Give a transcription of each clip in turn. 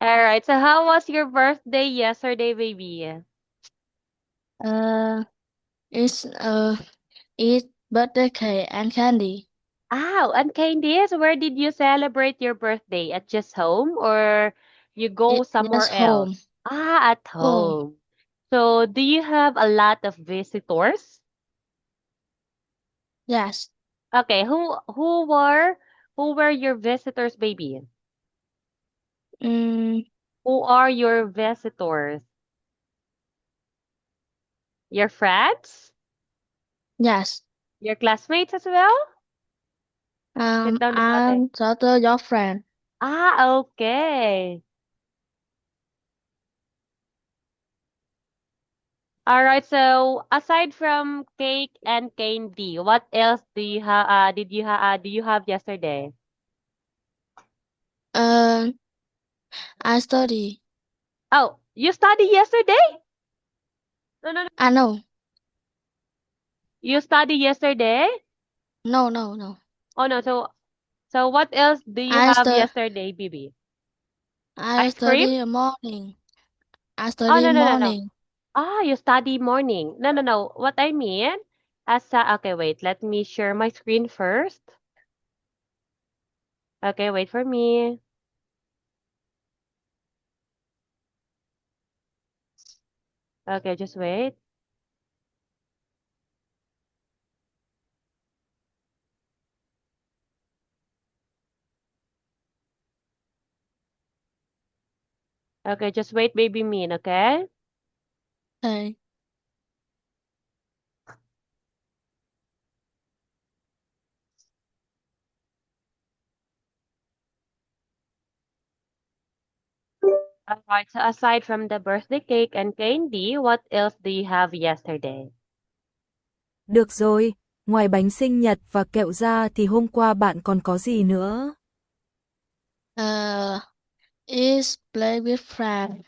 All right. So how was your birthday yesterday, baby? Uh, it's eat birthday cake and candy. And Candice, where did you celebrate your birthday? At just home or you go It somewhere yes home. else? At Home. home. So do you have a lot of visitors? Yes. Okay, who were your visitors, baby? Mm, Who are your visitors? Your friends? yes. Your classmates as well? Sit down, ate. I'm daughter your friend. Okay. All right. So aside from cake and candy, what else do you have yesterday? Uh, I study. Oh, you studied yesterday? No, no, no. I know. You studied yesterday? No. Oh no. So what else do you I have stu yesterday, Bibi? I Ice cream? study morning. I Oh study no, no, no, no. morning. You study morning. No, no, no. What I mean, okay, wait. Let me share my screen first. Okay, wait for me. Okay, just wait. Okay, just wait, baby mean, okay? Okay. Alright, so aside from the birthday cake and candy, what else do you have yesterday? Được rồi, ngoài bánh sinh nhật và kẹo ra thì hôm qua bạn còn có gì nữa? Uh, is play with friend.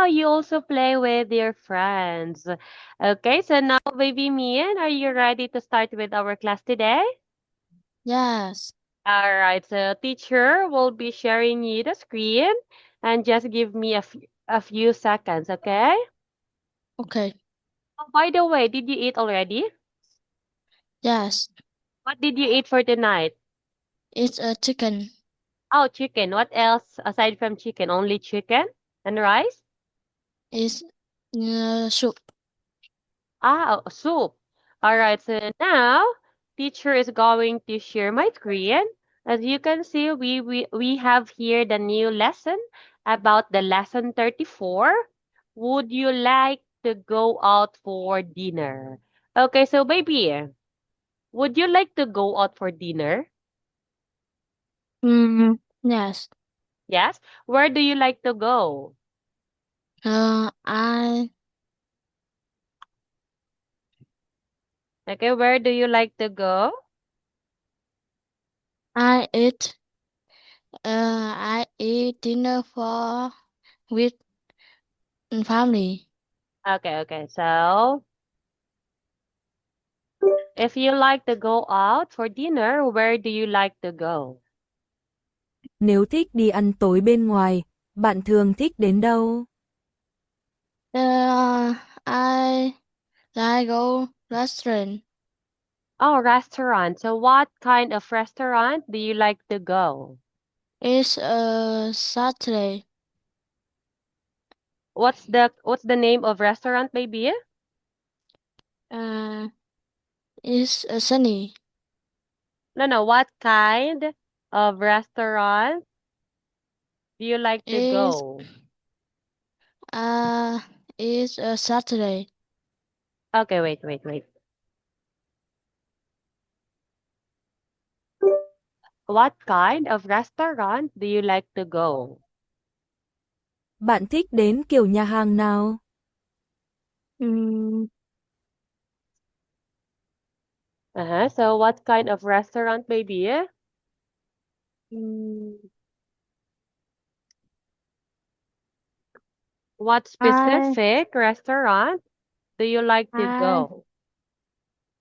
You also play with your friends. Okay, so now, baby Mian, are you ready to start with our class today? Yes. Alright, so teacher will be sharing you the screen and just give me a few seconds, okay? Okay. Oh, by the way, did you eat already? Yes. What did you eat for tonight? It's a chicken. Oh, chicken. What else aside from chicken? Only chicken and rice? It's soup. Soup. All right. So now, teacher is going to share my screen. As you can see, we have here the new lesson about the lesson 34. Would you like to go out for dinner? Okay, so baby, would you like to go out for dinner? Yes. Yes. Where do you like to go? I Okay, where do you like to go? I eat I eat dinner for with family. Okay. So, if you like to go out for dinner, where do you like to go? Nếu thích đi ăn tối bên ngoài, bạn thường thích đến đâu? Uh, I I go restaurant. Oh, restaurant. So, what kind of restaurant do you like to go? It's Saturday. What's the name of restaurant, baby? Uh, it's sunny. No, no. What kind of restaurant do you like to It's go? uh it's Saturday. Okay, wait. What kind of restaurant do you like to go? Bạn thích đến kiểu nhà hàng nào? Mm, Uh-huh. So, what kind of restaurant, baby? mm, What I specific restaurant do you like to I go?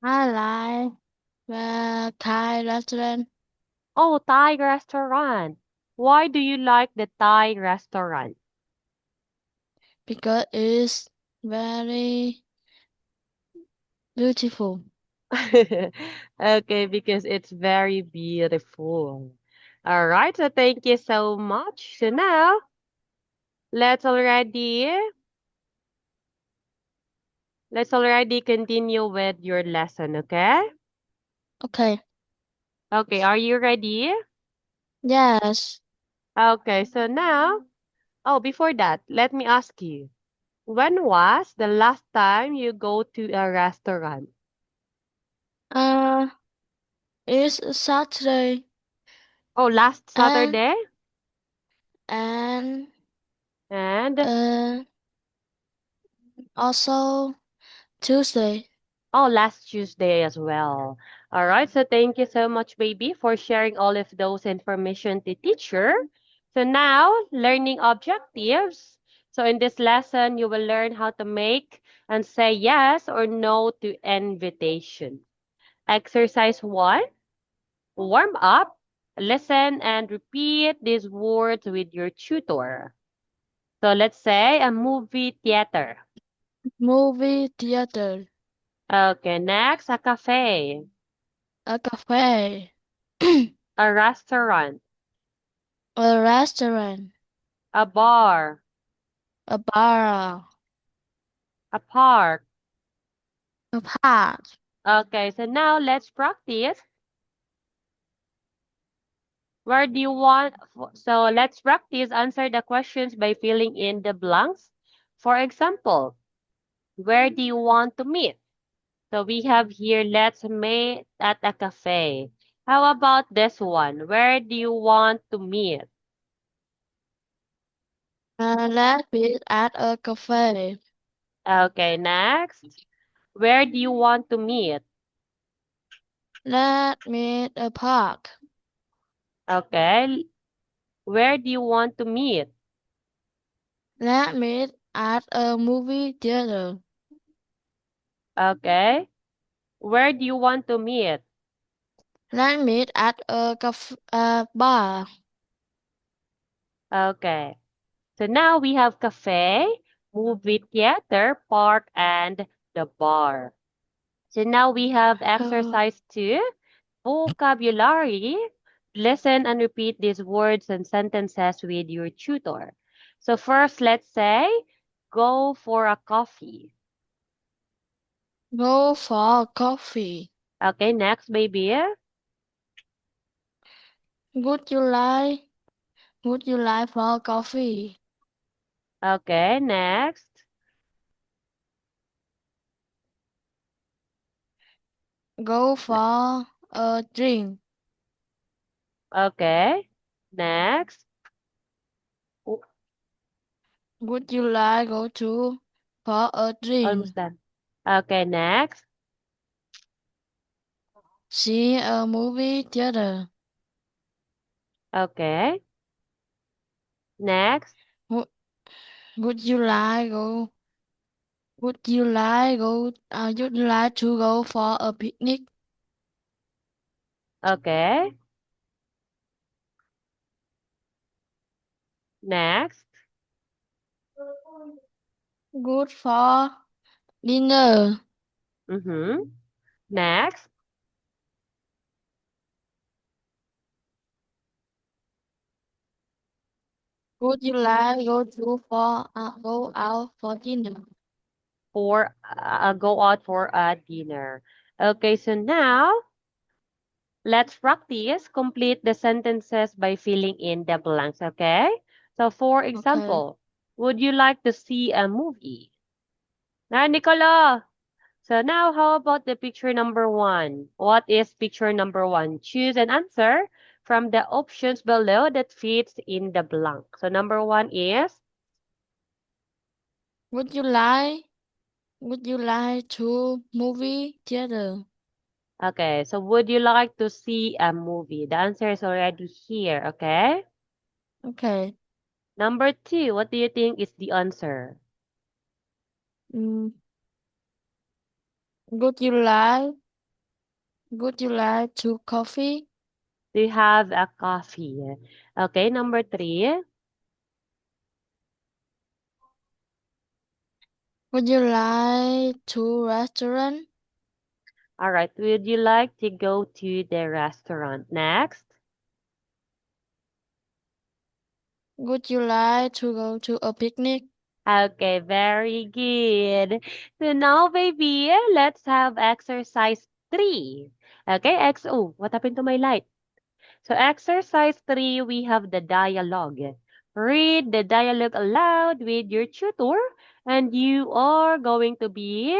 I like Thai restaurant. Oh, Thai restaurant. Why do you like the Thai restaurant? Because it's very beautiful. Okay, because it's very beautiful. All right, so thank you so much. So now, let's already let's already continue with your lesson, okay? Okay. Okay, are you ready? Yes. Okay, so now, oh, before that, let me ask you, when was the last time you go to a restaurant? Uh, it's Saturday Oh, last and Saturday? and And uh also Tuesday. oh, last Tuesday as well. All right. So thank you so much, baby, for sharing all of those information to teacher. So now, learning objectives. So in this lesson, you will learn how to make and say yes or no to invitation. Exercise 1, warm up, listen and repeat these words with your tutor. So let's say a movie theater. Movie theater. Okay, next, a cafe, A cafe. a restaurant, A restaurant. a bar, A bar. a park. A park. Okay, so now let's practice. Where do you want? So let's practice answer the questions by filling in the blanks. For example, where do you want to meet? So we have here, let's meet at a cafe. How about this one? Where do you want to meet? Let's meet at a cafe. Okay, next. Where do you want to meet? Let's meet a park. Okay, where do you want to meet? Let's meet at a movie theater. Okay, where do you want to meet? Let's meet at a bar. Okay. So now we have cafe, movie theater, park, and the bar. So now we have Uh, exercise 2, vocabulary. Listen and repeat these words and sentences with your tutor. So first, let's say, go for a coffee. Go for coffee. Okay, next, baby. Would you like would you like for coffee? Okay, next. Go for a drink. Okay, next. O- Would you like go to for a Almost drink? done. Okay, next. See a movie theater. Okay, next. Would, would you like go would you like to go for a picnic? Okay, next. Good for dinner. Mm-hmm. Next. Would you like go out for dinner? For go out for a dinner. Okay, so now let's practice complete the sentences by filling in the blanks, okay? So for Okay. example, would you like to see a movie? Now, Nicola. So now how about the picture number 1? What is picture number 1? Choose an answer from the options below that fits in the blank. So number 1 is Would you like would you like to movie theater? okay, so would you like to see a movie? The answer is already here, okay? Okay. Number 2, what do you think is the answer? Mm, would you like would you like to coffee? to have a coffee. Okay, number 3. Would you like to restaurant? All right, would you like to go to the restaurant? Next. Would you like to go to a picnic? Okay, very good. So now, baby, let's have exercise 3. Okay, oh, what happened to my light? So exercise 3, we have the dialogue. Read the dialogue aloud with your tutor, and you are going to be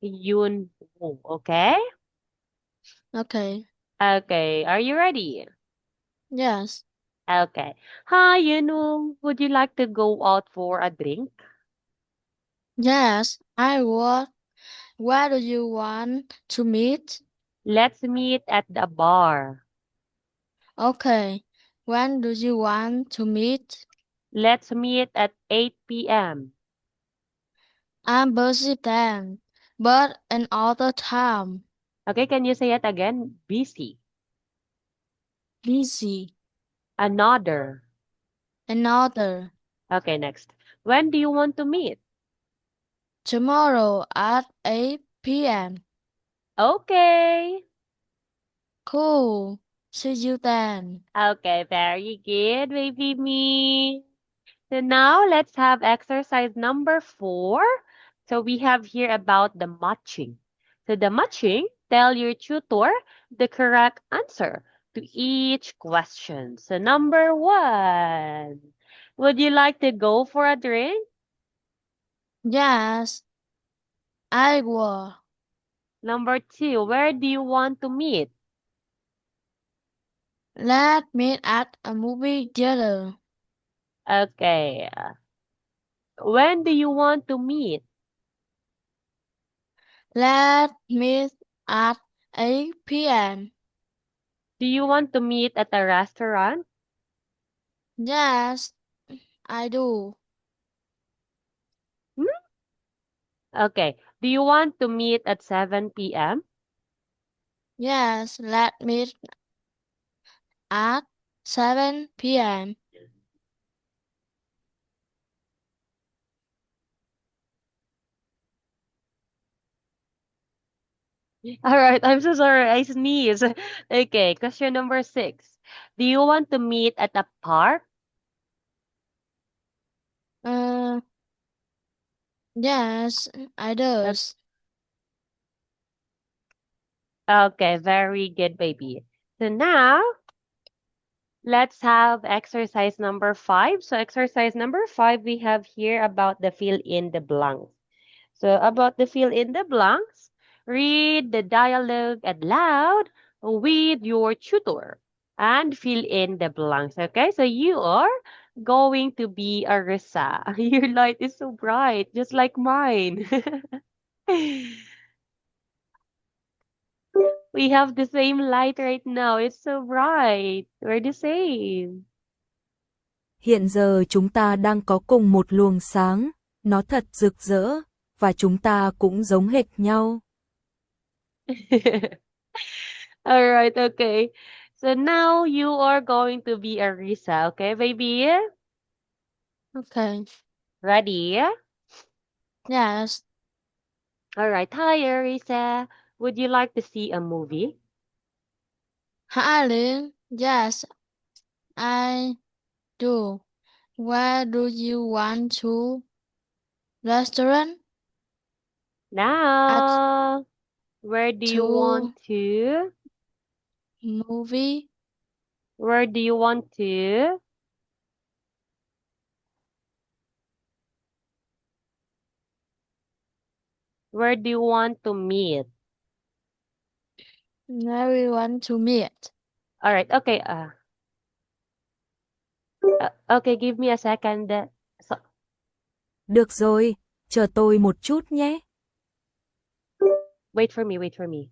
Yun Woo, okay? Okay. Okay, are you ready? Yes. Okay. Hi, Yun Woo. Would you like to go out for a drink? Yes, I would. Where do you want to meet? Let's meet at the bar. Okay. When do you want to meet? Let's meet at 8 p.m. I'm busy then, but another time. Okay, can you say it again? Busy. Busy. Another. Another. Okay, next. When do you want to meet? Tomorrow at 8 p.m. Okay. Cool. See you then. Okay, very good, baby me. So now let's have exercise number 4. So we have here about the matching. So the matching, tell your tutor the correct answer to each question. So number 1, would you like to go for a drink? Yes, I will. Number 2, where do you want to meet? Let's meet at a movie theater. Okay. When do you want to meet? Let's meet at 8 p.m. Do you want to meet at a restaurant? Yes, I do. Hmm? Okay. Do you want to meet at 7 p.m.? Yes, let's meet at 7 p.m. All right. I'm so sorry. I sneeze. Okay. Question number 6. Do you want to meet at a park? Uh, yes, I O- does. Okay. Very good, baby. So now let's have exercise number 5. So exercise number 5, we have here about the fill in the blanks. So about the fill in the blanks, read the dialogue aloud with your tutor and fill in the blanks. Okay, so you are going to be Arisa. Your light is so bright, just like mine. We have the same light right now. It's so bright. We're the same. Hiện giờ chúng ta đang có cùng một luồng sáng, nó thật rực rỡ, và chúng ta cũng giống hệt nhau. All right, okay. So now you are going to be Arisa, okay, baby? Okay. Ready? Yes. All right. Hi, Arisa. Would you like to see a movie? Hi, Lynn. Yes, I do. Where do you want to? Restaurant? At Now, where do you want to to? movie? Where do you want to? Where do you want to meet? Where we want to meet? All right. Okay. Okay. Give me a second. So, Được rồi, chờ tôi một chút nhé. wait for me. Wait for me.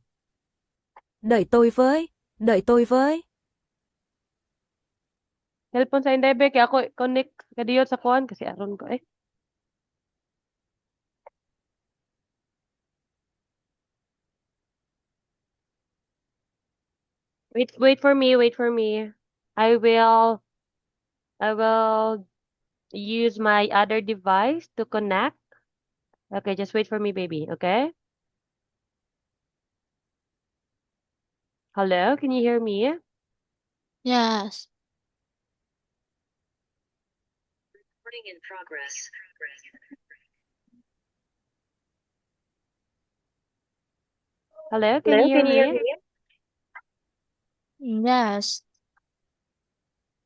Đợi tôi với. Cellphone sa hindi, be. Kaya ako connect ka diyo sa kuhan kasi aron ko eh. Wait for me, wait for me. I will I will use my other device to connect. Okay, just wait for me, baby, okay? Hello, can you hear me? Yes. Hello, can Hello, you hear can you hear me? me? Yes.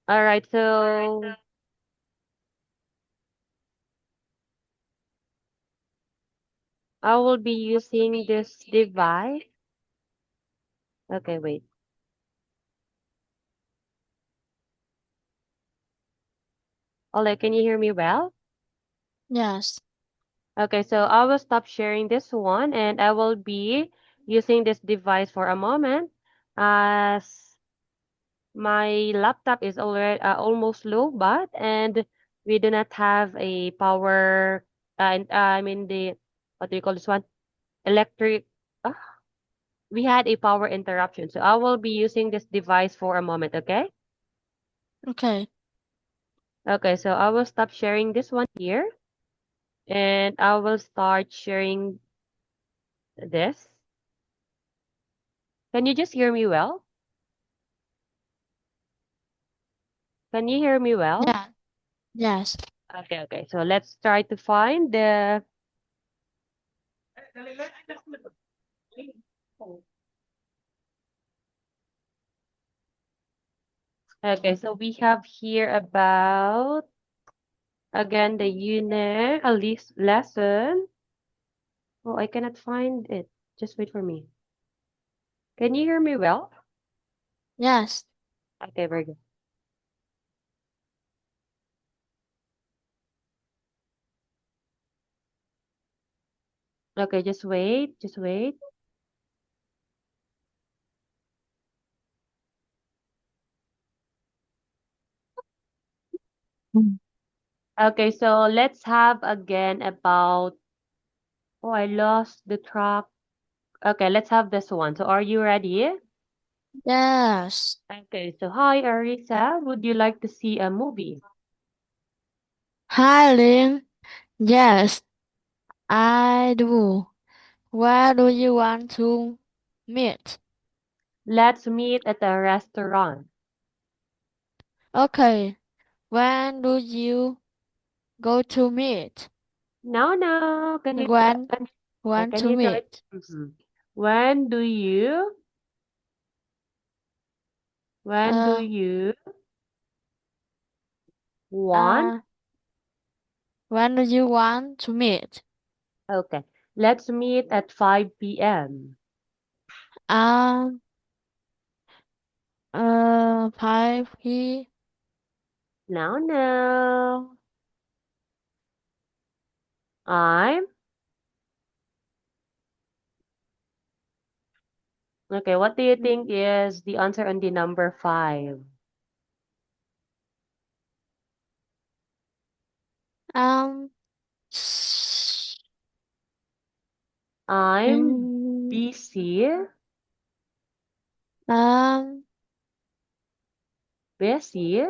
All right, so I will be using this device. Okay, wait. Hello, can you hear me well? Yes. Okay, so I will stop sharing this one and I will be using this device for a moment as my laptop is already almost low bat and we do not have a power I mean the what do you call this one? Electric uh, we had a power interruption. So I will be using this device for a moment, okay? Okay. Okay, so I will stop sharing this one here and I will start sharing this. Can you just hear me well? Can you hear me well? Yeah. Yes. Okay, okay. So let's try to find the Okay, so we have here about again the unit a list lesson. Oh, I cannot find it. Just wait for me. Can you hear me well? Yes. Okay, very good. Okay, just wait, just wait. Mm. Okay, so let's have again about oh, I lost the track. Okay, let's have this one. So are you ready? Yes. Okay, so hi Arisa, would you like to see a movie? Hi, Lynn. Yes, I do. Where do you want to meet? Let's meet at a restaurant. Okay. When do you go to meet? No, no. Can you When okay, want can to you try? meet? Mhm. When do you when do Uh, you want? uh, when do you want to meet? Okay. Let's meet at 5 p.m. Um, 5 No, no. I'm okay. What do you think is the answer on the number 5? um, I'm mm, busy. um, Busy.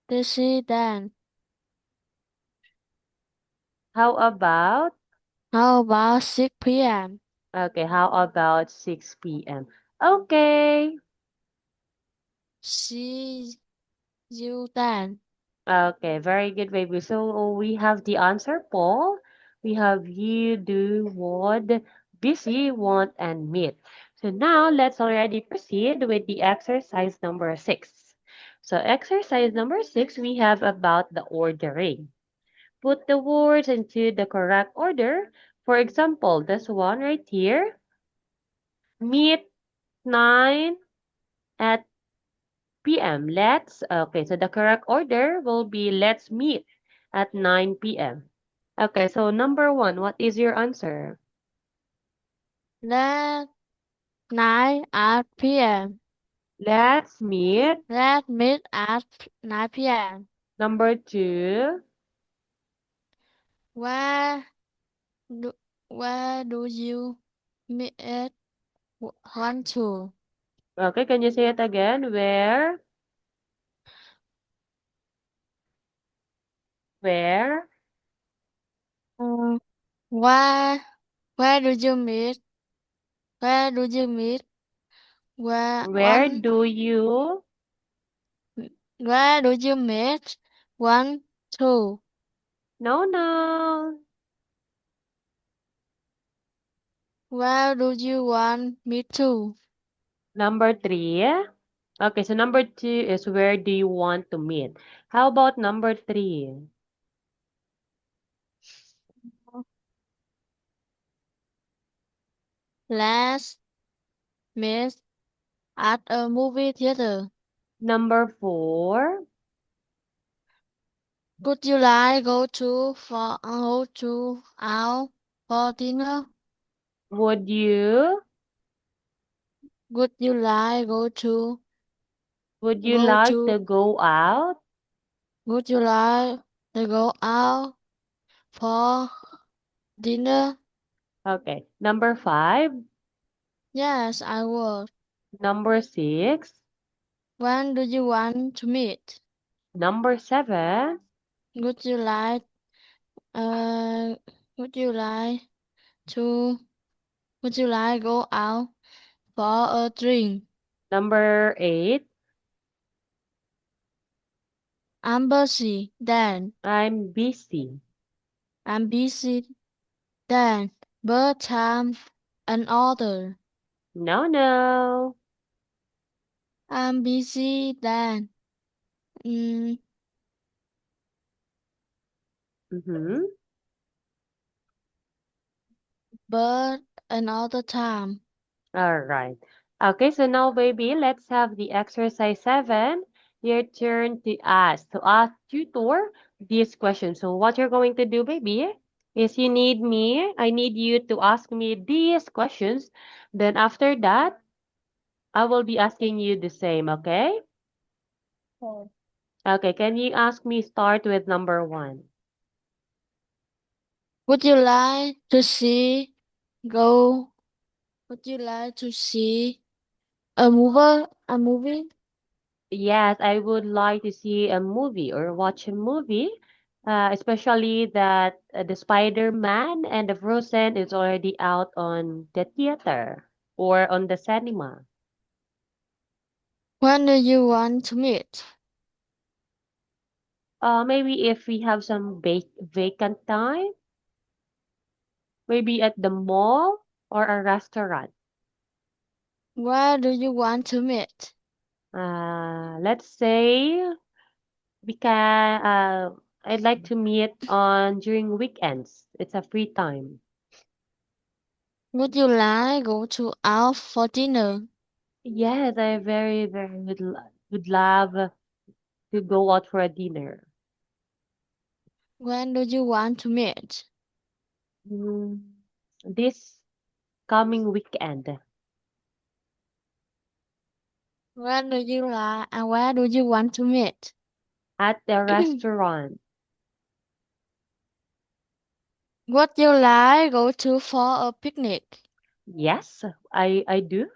this is then. How about How about 6 p.m.? okay, how about 6 p.m.? Okay. See you then. Okay, very good, baby. So we have the answer, Paul. We have you, do, would, busy, want, and meet. So now let's already proceed with the exercise number 6. So exercise number 6, we have about the ordering. Put the words into the correct order. For example, this one right here, meet 9 at p.m. Okay, so the correct order will be let's meet at 9 p.m. Okay, so number 1, what is your answer? Let 9 at p.m. Let's meet. Let meet at 9 p.m. Number 2, Where do, where do you meet want to? Okay, can you say it again? Where? Where? Uh, where where do you meet? Where do you meet? Where Where one do you? where do you meet? One, two. No, no. Where do you want me to? Number three. Okay, so number two is where do you want to meet? How about number three? Let's meet at a movie theater. Number four. Would you like go to out for dinner? Would you? Would you like Would you go like to to go out? would you like to go out for dinner? Okay. Number five. Yes, I would. Number six. When do you want to meet? Number seven. Would you like uh would you like to would you like go out for a drink? Number eight. I'm busy then. I'm busy. I'm busy then. But time an order. No, no. I'm busy then. Mm, Mm-hmm. but another time. All right. Okay, so now, baby, let's have the exercise 7. Your turn to ask tutor this question. So what you're going to do, baby, is I need you to ask me these questions. Then after that, I will be asking you the same, okay? Okay. Okay, can you ask me start with number 1? Would you like to see go? Would you like to see a movie? Yes, I would like to see a movie or watch a movie, especially that the Spider-Man and the Frozen is already out on the theater or on the cinema. When do you want to meet? Maybe if we have some vacant time, maybe at the mall or a restaurant. Where do you want to meet? Let's say we can. I'd like to meet on during weekends. It's a free time. Would you like go to out for dinner? Yes, I very would love to go out for a dinner. When do you want to meet? Mm, this coming weekend Where do you want to meet? at the restaurant. Would you like go to for a picnic? Yes, I do.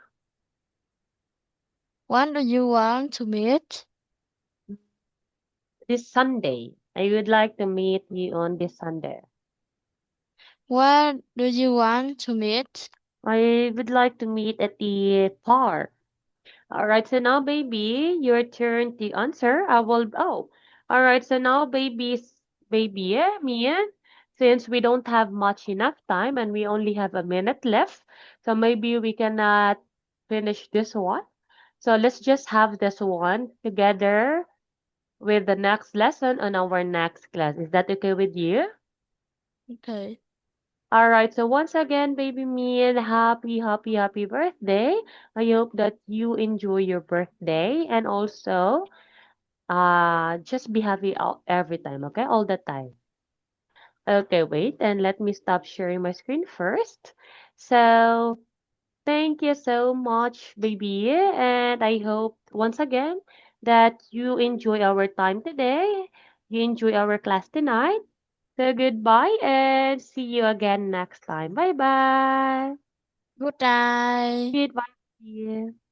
When do you want to meet? This Sunday. I would like to meet you on this Sunday. Where do you want to meet? I would like to meet at the park. All right, so now, baby, your turn to answer. All right, so now, Mia, since we don't have much enough time and we only have a minute left, so maybe we cannot finish this one. So let's just have this one together with the next lesson on our next class. Is that okay with you? Okay. All right, so once again, baby Mean, happy birthday. I hope that you enjoy your birthday and also just be happy every time, okay? All the time. Okay, wait, and let me stop sharing my screen first. So, thank you so much, baby, and I hope once again that you enjoy our time today. You enjoy our class tonight. So, goodbye and see you again next time. Bye bye. Good night. Goodbye.